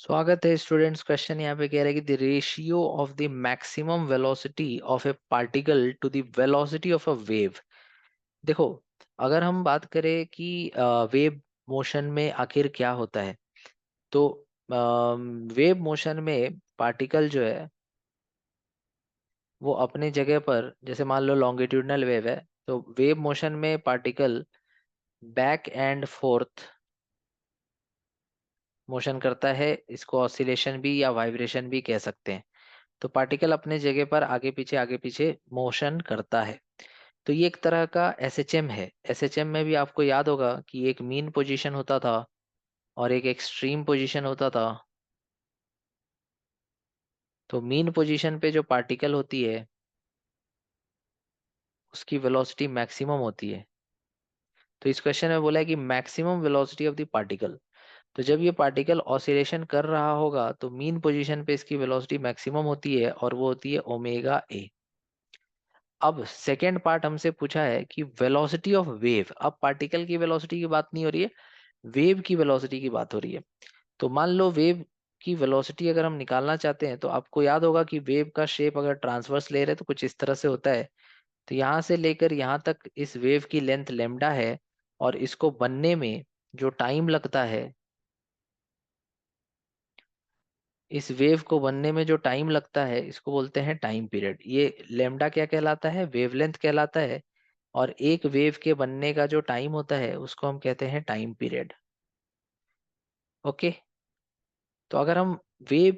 स्वागत है students. Question यहाँ पे कह रहा है कि the ratio of the maximum velocity of a particle to the velocity of a wave. देखो, अगर हम बात करें कि वेव मोशन में आखिर क्या होता है, तो वेव मोशन में पार्टिकल जो है वो अपने जगह पर, जैसे मान लो लॉन्गिट्यूडनल वेव है, तो वेव मोशन में particle back and fourth motion करता है। इसको ऑसिलेशन भी या वाइब्रेशन भी कह सकते हैं। तो पार्टिकल अपने जगह पर आगे पीछे मोशन करता है। तो ये एक तरह का एसएचएम है। एसएचएम में भी आपको याद होगा कि एक मीन पोजीशन होता था और एक एक्सट्रीम पोजीशन होता था। तो मीन पोजीशन पे जो पार्टिकल होती है उसकी वेलोसिटी मैक्सिमम होती है। तो इस क्वेश्चन में बोला है कि maximum velocity of the particle. तो जब ये पार्टिकल ऑसिलेशन कर रहा होगा तो मीन पोजीशन पे इसकी वेलोसिटी मैक्सिमम होती है और वो होती है ओमेगा ए। अब सेकेंड पार्ट हमसे पूछा है कि वेलोसिटी ऑफ वेव। अब पार्टिकल की वेलोसिटी की बात नहीं हो रही है, वेव की वेलोसिटी की बात हो रही है। तो मान लो वेव की वेलोसिटी अगर हम निकालना चाहते हैं तो आपको याद होगा कि वेव का शेप अगर ट्रांसवर्स ले रहे हैं तो कुछ इस तरह से होता है। तो यहाँ से लेकर यहाँ तक इस वेव की लेंथ लेमडा है, और इसको बनने में जो टाइम लगता है, इस वेव को बनने में जो टाइम लगता है इसको बोलते हैं टाइम पीरियड। ये लेमडा क्या कहलाता है? वेवलेंथ कहलाता है। और एक वेव के बनने का जो टाइम होता है उसको हम कहते हैं टाइम पीरियड। ओके। तो अगर हम वेव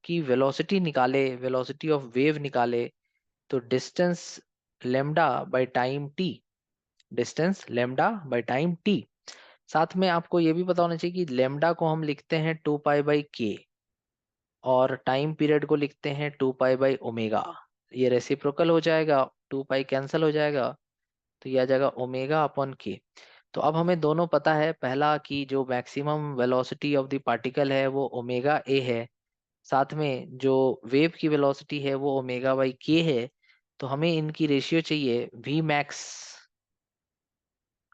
की वेलोसिटी निकाले, वेलोसिटी ऑफ वेव निकाले, तो distance lambda by time T, distance lambda by time T. साथ में आपको ये भी पता होना चाहिए कि लेमडा को हम लिखते हैं 2 पाई बाई के, और टाइम पीरियड को लिखते हैं 2 पाई बाई ओमेगा। ये रेसिप्रोकल हो जाएगा, 2 पाई कैंसिल हो जाएगा, तो ये आ जाएगा ओमेगा अपॉन के। तो अब हमें दोनों पता है, पहला कि जो maximum velocity of the particle है वो ओमेगा ए है, साथ में जो वेव की वेलोसिटी है वो ओमेगा बाई के है। तो हमें इनकी रेशियो चाहिए वी मैक्स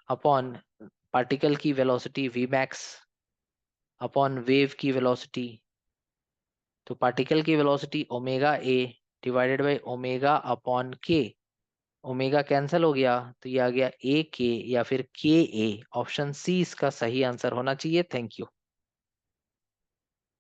अपॉन पार्टिकल की velocity V max upon wave की वेलोसिटी। तो पार्टिकल की velocity omega A divided by omega upon K. Omega cancel हो गया तो ये आ गया ए के या फिर के ए। ऑप्शन सी इसका सही आंसर होना चाहिए। Thank you.